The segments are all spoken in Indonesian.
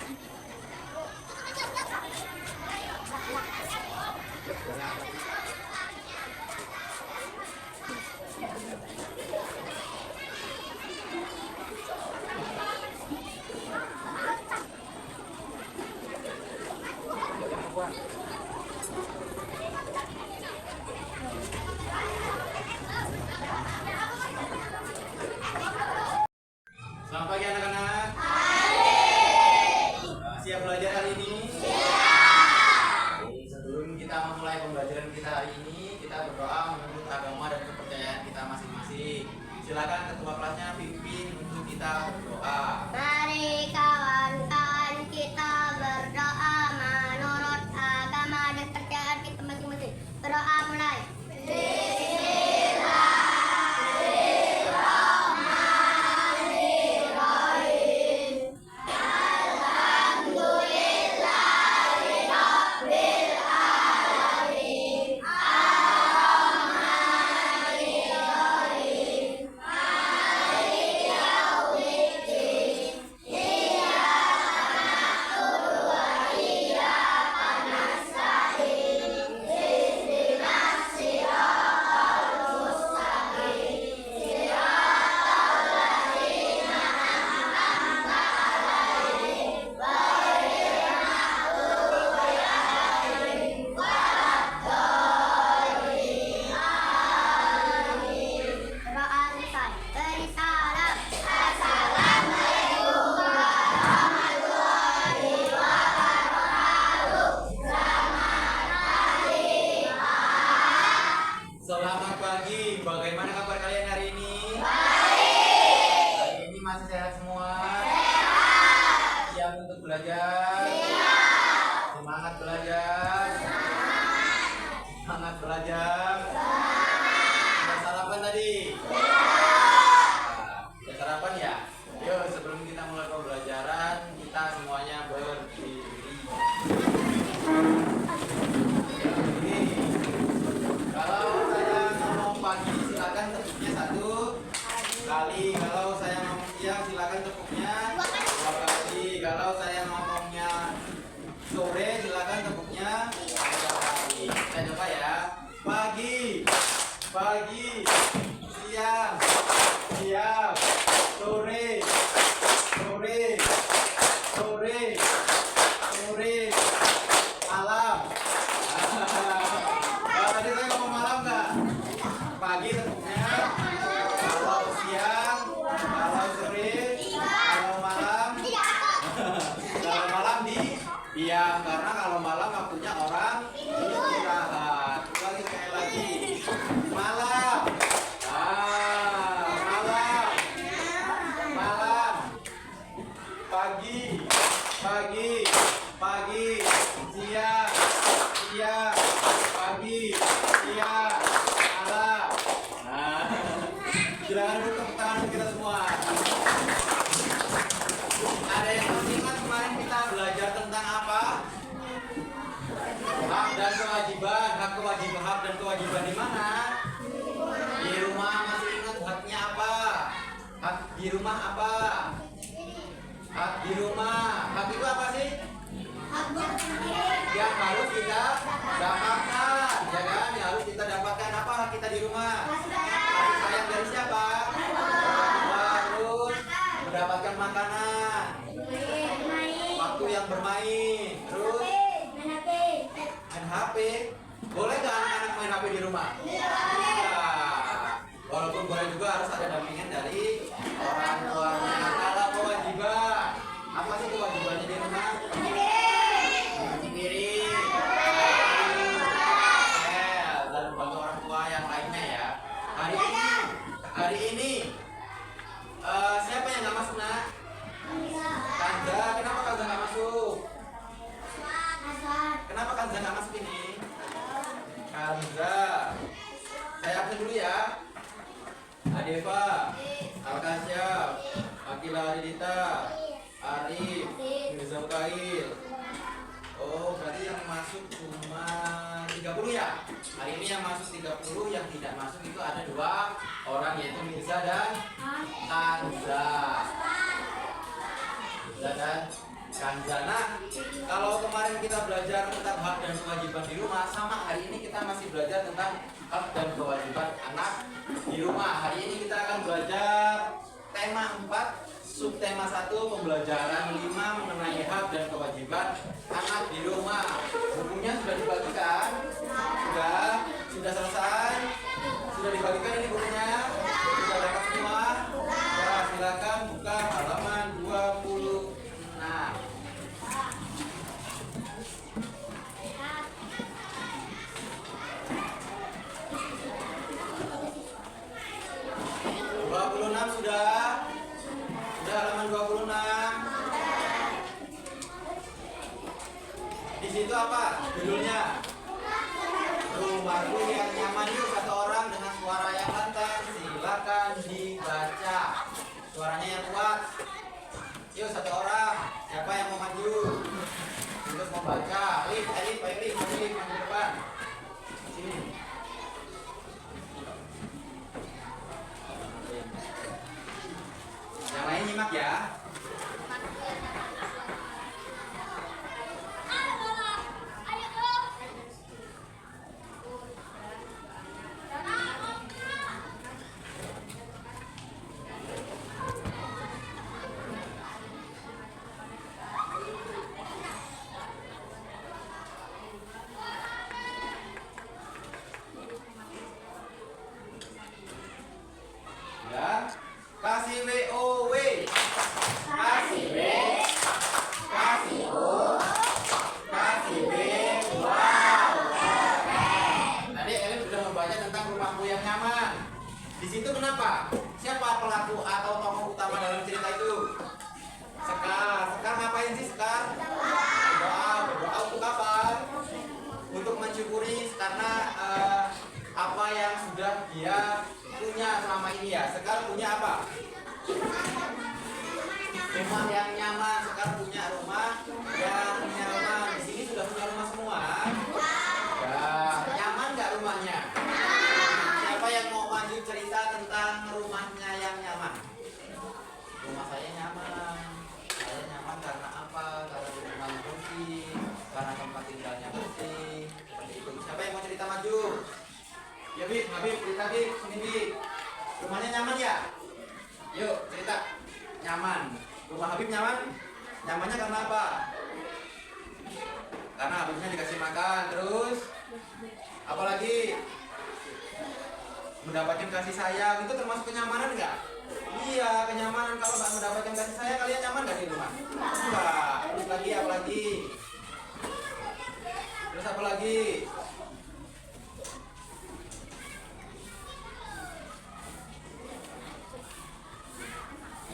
Selamat pagi anak-anak. Siap belajar hari ini? Siap. Sebelum kita memulai pembelajaran kita hari ini, kita berdoa menurut agama dan kepercayaan kita masing-masing. Silakan ketua kelasnya pimpin untuk kita berdoa. Mari kawan-kawan kita berdoa menurut agama dan kepercayaan kita masing-masing. Berdoa mulai. Selamat pagi, bagaimana kabar kalian hari ini? Baik. Hari ini masih sehat semua? Sehat. Siap untuk belajar? Siap. Semangat belajar? Semangat belajar? Sudah sarapan tadi? Sudah sarapan ya? Yuk, sebelum kita mulai pembelajaran, kita semuanya berdiri. Kalau saya ngomong pagi silakan tepuknya 1 kali. Kalau saya ngomong siang silakan tepuknya 2 kali. Kalau saya ngomongnya sore silakan tepuknya 3 kali. Kita coba ya. Pagi, pagi, siang, siang, sore, sore, sore, sore, malam. Kalau tadi saya ngomong malam nggak? Pagi tepuknya, kalau siang, kalau sore, kalau malam, kalau malam diam karena kalau malam waktunya orang istirahat. Lagi sekali lagi, malam, malam, malam, pagi, pagi, pagi, siang, siang, pagi, siang, malam. Nah, silakan duduk tepuk tangan kita semua. Ada yang masih ingat kemarin kita belajar tentang apa? Hak dan kewajiban, hak dan kewajiban di mana? Di rumah. Masih ingat haknya apa? Hak di rumah apa? Hak di rumah. Hak itu apa sih? Yang harus kita dapatkan, ya kan? Yang harus kita dapatkan apa hak kita di rumah? Kasih sayang dari siapa? Terus mendapatkan makanan, waktu yang bermain, terus main HP. Boleh nggak anak-anak main HP di rumah? Walaupun boleh juga harus ada dampingan dari orang tuanya. Kalau kewajiban, apa sih kewajibannya di rumah? Cuci piring, dan bantu orang tua yang lainnya ya. Hari ini siapa yang nggak masuk nak? Kanza, kenapa Kanza nggak masuk? Kenapa Kanza nggak masuk ini? Kanza, saya absen dulu ya. Adeva, Alkasia, Akila Aridita, Arif, Mirza Kail. Oh, berarti yang masuk cuma 30 ya? Hari ini yang masuk 30, yang tidak masuk itu ada 2 orang, yaitu Mirza dan Kanza. Mirza dan Kanjana. Kalau kemarin kita belajar tentang hak dan kewajiban di rumah, sama hari ini kita masih belajar tentang hak dan kewajiban anak di rumah. Hari ini kita akan belajar tema 4, subtema 1, pembelajaran 5 mengenai hak dan kewajiban anak di rumah. Bukunya sudah dibagikan? Sudah selesai? Sudah dibagikan ini bukunya? Sudah dapat semua? Ya, silakan buka halaman 26. Sudah halaman 26. Di situ apa judulnya? Rumahku yang nyaman. Yuk, satu orang dengan suara yang lantang, silakan dibaca. Suaranya yang kuat. Yuk, satu orang. Siapa yang mau maju untuk membaca? Pak Erik, maju ke depan. Sini. Yang lain nyimak ya. Ya. Kasih WOW. Kasih B. Kasih O. Kasih B. Wow. Tadi Elin sudah membaca tentang rumahku yang nyaman. Di situ kenapa? Siapa pelaku atau tokoh utama dalam cerita itu? Sekar. Sekar ngapain sih Sekar? Berdoa. Berdoa untuk apa? Untuk mensyukuri karena apa yang sudah dia punya selama ini ya. Sekar punya apa? Rumah yang nyaman. Sekar punya rumah yang nyaman. Di sini sudah punya rumah semua. Ya, nyaman nggak rumahnya? Siapa yang mau maju cerita tentang rumahnya yang nyaman? Rumah saya nyaman. Saya nyaman karena apa? Karena di rumahnya bersih, karena tempat tinggalnya bersih. Seperti itu. Siapa yang mau cerita maju? Ya Habib, cerita Bib, sini Bib. Rumahnya nyaman ya? Yuk cerita. Nyaman. Rumah Habib nyaman? Nyamannya karena apa? Karena Habibnya dikasih makan. Terus apa lagi? Mendapatkan kasih sayang. Itu termasuk kenyamanan nggak? Iya, kenyamanan. Kalau nggak mendapatkan kasih sayang, kalian nyaman nggak di rumah? Enggak. Terus lagi apa lagi? Terus apa lagi?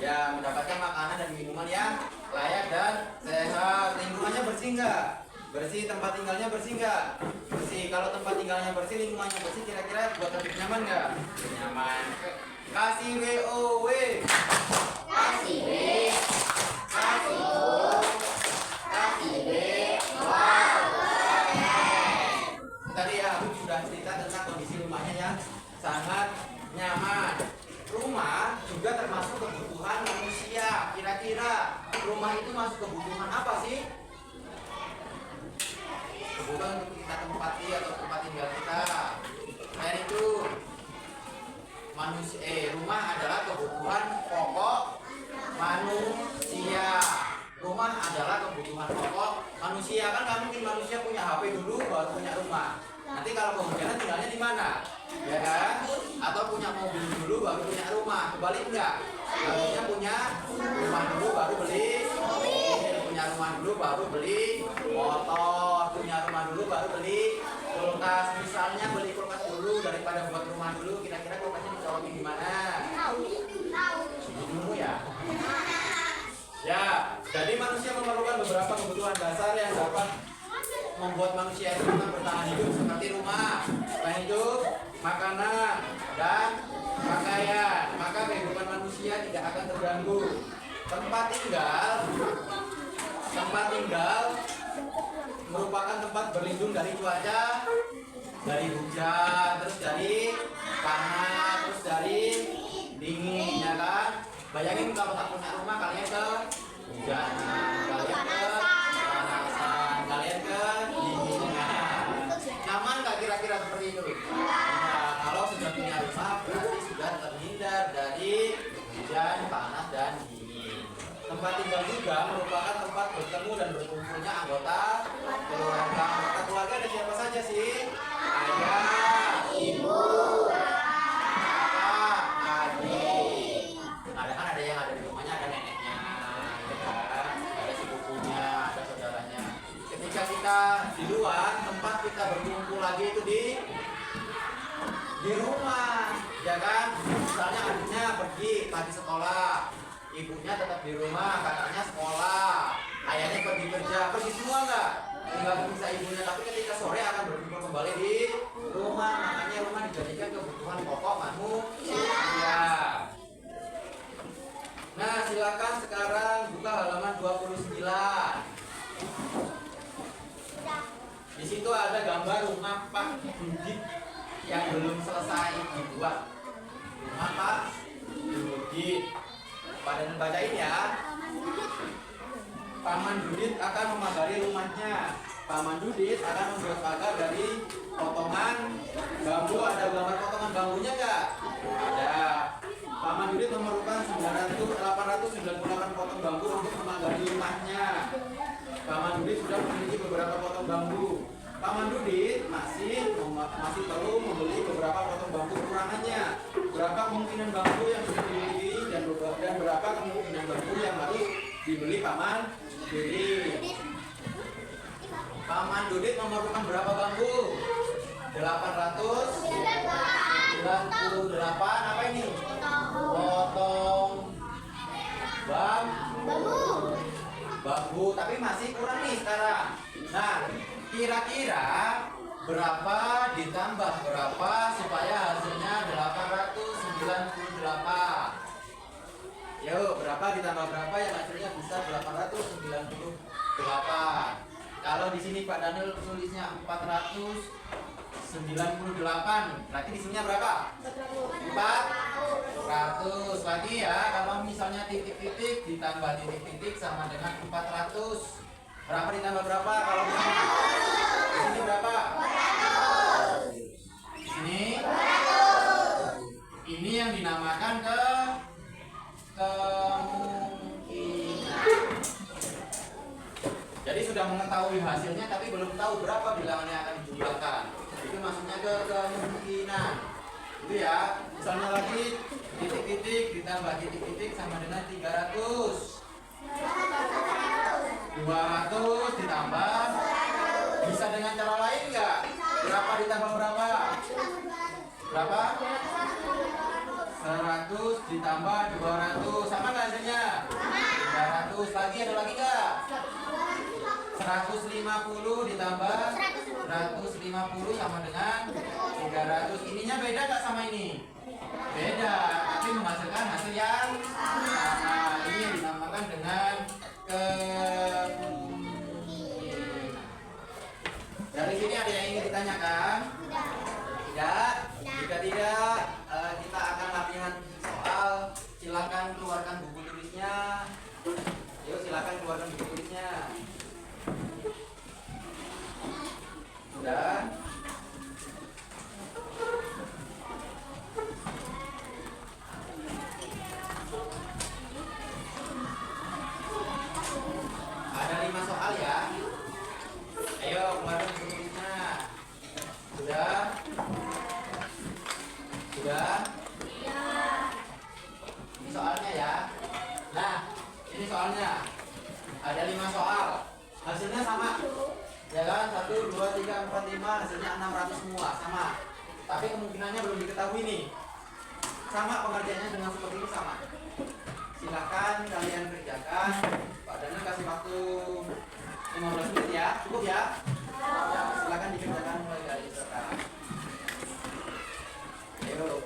Ya, mendapatkan makanan dan minuman yang layak dan sehat. Lingkungannya bersih nggak? Bersih. Tempat tinggalnya bersih nggak? Bersih. Kalau tempat tinggalnya bersih, lingkungannya bersih, kira-kira buat Habib nyaman nggak? Nyaman. Kasih WOW. Kasih B. Kasih O. Kasih B. Wow. Tadi ya Habib sudah cerita tentang kondisi rumahnya yang sangat nyaman. Rumah juga termasuk kebutuhan manusia. Kira-kira rumah itu masuk kebutuhan apa sih? Kebutuhan untuk kita tempati atau tempat tinggal kita. Selain itu, rumah adalah kebutuhan pokok manusia. Rumah adalah kebutuhan pokok manusia. Kan nggak mungkin manusia punya HP dulu baru punya rumah. Nanti kalau kemudian tinggalnya di mana? Ya kan? Atau punya mobil dulu baru punya rumah. Kebalik enggak? Harusnya punya rumah dulu baru beli mobil, punya rumah dulu baru beli motor, punya rumah dulu baru beli kulkas. Misalnya beli kulkas dulu daripada buat rumah dulu. Kira-kira kulkasnya dicolokin di mana? Di dulu ya. Ya, jadi manusia memerlukan beberapa kebutuhan dasar yang dapat membuat manusia itu tetap bertahan hidup, seperti rumah, selain itu makanan dan pakaian. Maka kehidupan manusia tidak akan terganggu. Tempat tinggal merupakan tempat berlindung dari cuaca, dari hujan, terus dari panas, terus dari dingin, ya kan? Bayangin kalau tak punya rumah, kalian ke hujan, kalian tempat tinggal juga merupakan tempat bertemu dan berkumpulnya anggota keluarga. Anggota keluarga ada siapa saja sih? Ayah, ibu, kakak, adik. Ada kan ada yang ada di rumahnya, ada neneknya, ya kan? Ada sepupunya, ada saudaranya. Ketika kita di luar, tempat kita berkumpul lagi itu di rumah, ya kan? Misalnya adiknya pergi pagi sekolah, ibunya tetap di rumah, kakaknya sekolah, ayahnya pergi kerja, pergi semua nggak? Tinggal bisa ibunya, tapi ketika sore akan berkumpul kembali di rumah. Makanya rumah dijadikan kebutuhan pokok manusia. Nah, silakan sekarang buka halaman 29. Di situ ada gambar rumah Pak Dudit yang belum selesai dibuat. Rumah Pak Dudit. Pada bacain ya. Paman Dudit akan memagari rumahnya. Paman Dudit akan membuat pagar dari potongan bambu. Ada gambar potongan bambunya nggak? Ada. Paman Dudit memerlukan 898 potong bambu untuk memagari rumahnya. Paman Dudit sudah memiliki beberapa potong bambu. Paman Dudit masih perlu membeli beberapa potong bambu kekurangannya. Berapa kemungkinan bambu yang sudah dimiliki dan berapa kemungkinan bambu yang harus dibeli Paman Dudit? Paman Dudit memerlukan berapa bambu? 898. Apa ini? Potong bambu. Tapi masih kurang nih sekarang. Nah, kira-kira berapa ditambah berapa supaya hasilnya 898? Yuk, berapa ditambah berapa yang hasilnya bisa 898? Kalau di sini Pak Daniel tulisnya 498, berarti di sininya berapa? 400 lagi ya. Kalau misalnya titik-titik ditambah titik-titik sama dengan 400. Berapa ditambah berapa? Kalau di sini berapa? Di sini? Ini yang dinamakan kemungkinan. Jadi sudah mengetahui hasilnya tapi belum tahu berapa bilangan yang akan dijumlahkan. Itu maksudnya kemungkinan. Itu ya. Misalnya lagi titik-titik ditambah titik-titik sama dengan 300. 200 ditambah bisa dengan cara lain nggak? Berapa ditambah berapa? Berapa? 100 ditambah 200 sama nggak hasilnya? 300. Lagi ada lagi nggak? 150 ditambah 150 sama dengan 300. Ininya beda nggak sama ini? Beda, tapi menghasilkan hasil yang sama. Ini dinamakan dengan kemungkinan. Dari sini ada yang ingin ditanyakan? Tidak? Jika tidak, kita akan latihan soal. Silakan keluarkan buku tulisnya. Yuk, silakan keluarkan buku tulisnya. Sudah? Ada 5 soal ya. Ayo keluarkan buku tulisnya. Sudah? Sudah? Ini soalnya ya. Nah, ini soalnya. Ada 5 soal. Hasilnya sama. Ya kan? 1, 2, 3, 4, 5. Hasilnya 600 semua. Sama. Tapi kemungkinannya belum diketahui nih. Sama pengerjaannya dengan seperti ini sama. Silakan kalian kerjakan. Pak Daniel kasih waktu 15 menit ya. Cukup ya? Ya, silakan dikerjakan mulai dari sekarang. Ayo.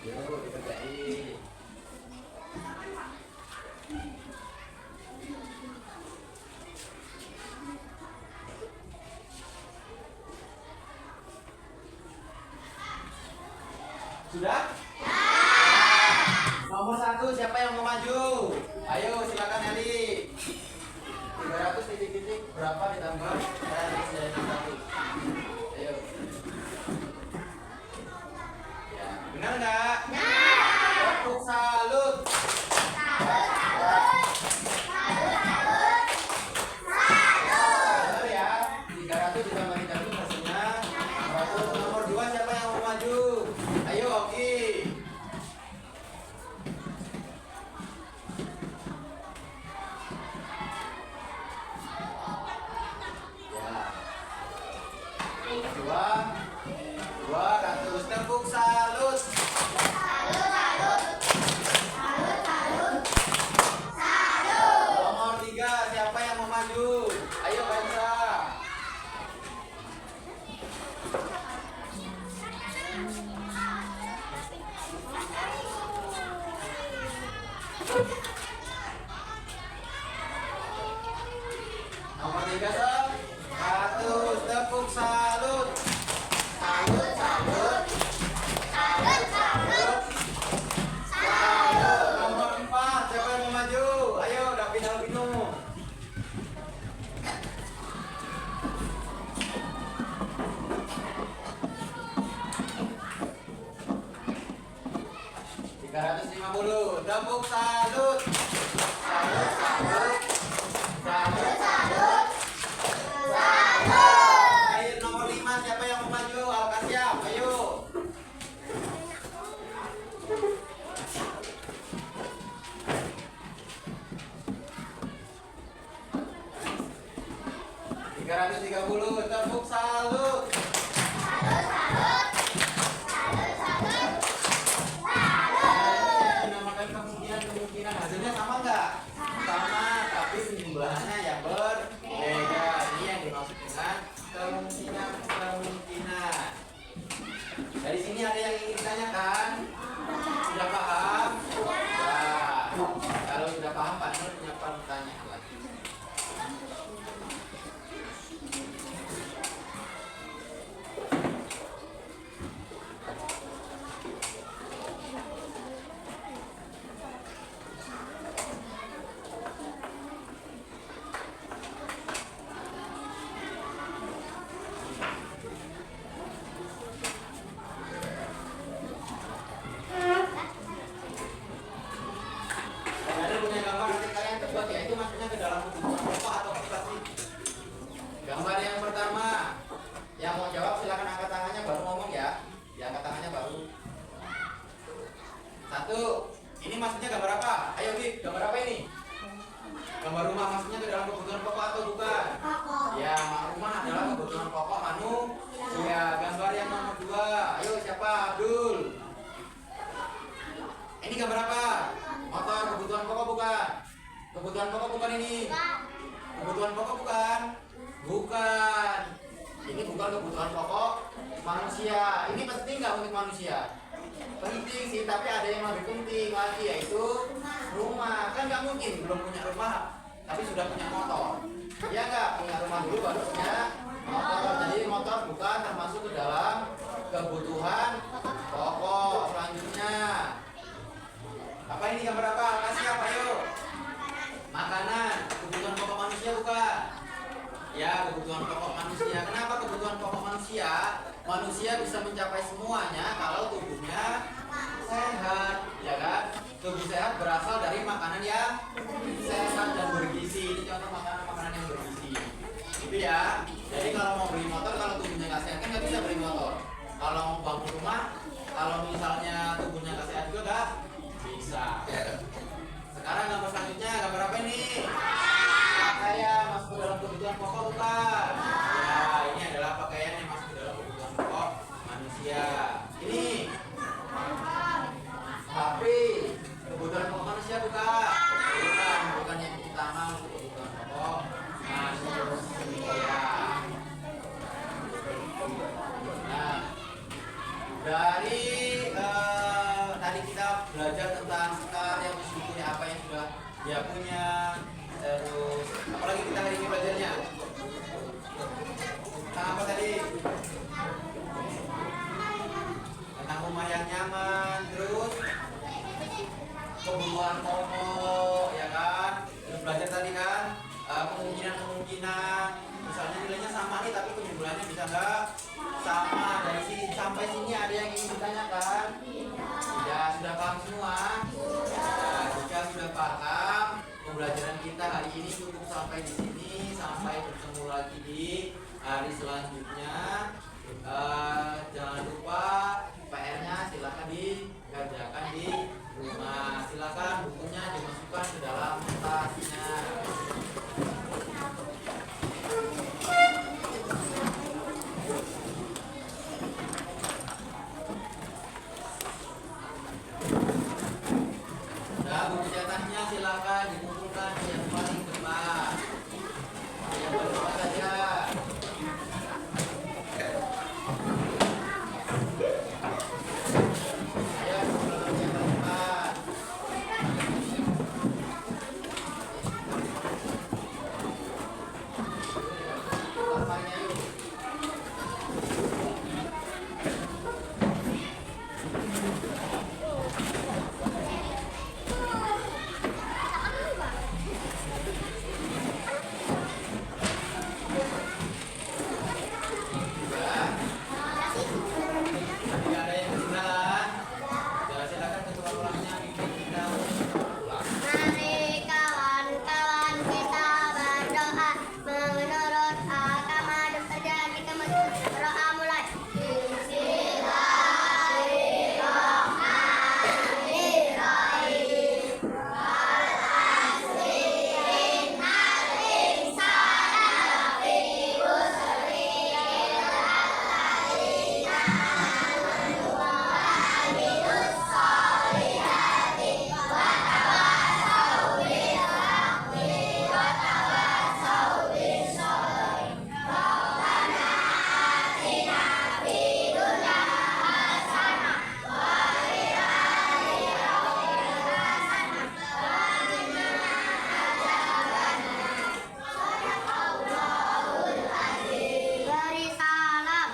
Yuk dikerjain. Sudah? Nomor 1 siapa yang mau maju? Ayo silakan Eli. 300 titik-titik berapa ditambah dari 100? Ayo. Ya, benar nggak? Tepuk salut. Benar ya? 300 ditambah 300 hasilnya 100. Nomor 2 siapa yang mau maju? Ayo Oki. Dua ratus tepuk salut. Nomor 3 siapa yang mau maju? Ayo Kansa. Nomor 3 sob. 100 tepuk salut. Nomor 4 siapa yang mau maju? Ayo David Albino. $350 tepuk salut. Ayo nomor 5 siapa yang mau maju? Alkasiap, ayo. $330 tepuk salut. Dinamakan kemungkinan hasilnya sama nggak? Sama, tapi penjumlahannya yang berbeda. Ini yang dimaksud dengan kemungkinan. Dari sini ada yang ingin ditanyakan? Sudah paham? Ya. Kalau sudah paham, Pak Nur punya pertanyaan lagi. Ada punya gambar nanti kalian tebak ya, itu maksudnya ke dalam buku apa atau apa sih? Gambar yang pertama, yang mau jawab silakan angkat tangannya baru ngomong ya. Diangkat tangannya baru. 1. Ini maksudnya gambar apa? Ayo Gip, gambar apa ini? Gambar rumah maksudnya ke dalam kebutuhan pokok atau bukan? Ya, rumah adalah kebutuhan pokok manusia. Gambar yang nomor 2, ayo siapa? Abdul. Ini gambar apa? Motor, kebutuhan pokok bukan? Kebutuhan pokok bukan ini? Kebutuhan pokok bukan? Bukan. Ini bukan kebutuhan pokok manusia. Ini penting nggak untuk manusia? Penting sih, tapi ada yang lebih penting lagi, yaitu rumah. Kan nggak mungkin belum punya rumah tapi sudah punya motor. Ya nggak, punya rumah dulu baru punya motor. Jadi motor bukan termasuk ke dalam kebutuhan pokok. Selanjutnya apa ini, gambar apa? Kasih apa yuk? Makanan, kebutuhan pokok manusia bukan? Ya, kebutuhan pokok manusia. Kenapa kebutuhan pokok manusia? Manusia bisa mencapai semuanya kalau tubuhnya sehat, ya kan? Tubuh sehat berasal dari makanan yang sehat dan bergizi. Ini contoh makanan-makanan yang bergizi. Itu ya. Jadi kalau mau beli motor, kalau tubuhnya nggak sehat kan nggak bisa beli motor. Kalau mau bangun rumah, kalau misalnya tubuhnya nggak sehat juga nggak bisa. Sekarang gambar selanjutnya, gambar apa ini? Pakaian masuk ke dalam kebutuhan pokok bukan? Ya, ini adalah pakaian yang masuk ke dalam kebutuhan pokok manusia. Ini HP, kebutuhan pokok manusia bukan? Bukan yang utama untuk kebutuhan pokok manusia. Nah, dari belajar tentang sekar yang mensyukuri apa yang sudah dia punya. Terus apalagi kita hari ini belajarnya tentang apa tadi? Tentang rumah yang nyaman, terus kebutuhan pokok, ya kan? Terus belajar tadi kan kemungkinan misalnya nilainya sama nih tapi penyimpulannya bisa nggak sama, dari sini sampai sini ada yang ingin ditanyakan? Ya sudah paham semua. Nah, jika sudah paham, pembelajaran kita hari ini cukup sampai di sini. Sampai bertemu lagi di hari selanjutnya. Jangan lupa PR-nya silakan dikerjakan di rumah. Silakan bukunya dimasukkan ke dalam tasnya. Nah, buku cetaknya silakan dikumpulkan di yang paling depan. Yang paling depan saja. Ayo, kumpulkan yang paling depan. Lamanya yuk. Tidak ada yang ketinggalan. Ya, silakan ketua ulangnya bimbing kita ulang. Mari kawan-kawan kita berdoa menurut agama dan terjadi kemajuan. Berdoa mulai. Beri salam.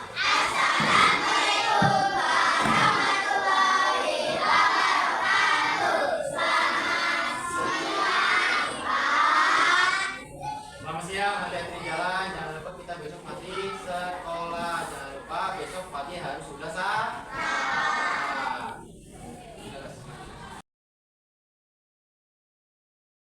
Selamat siang, hati-hati di jalan. Jangan lupa kita besok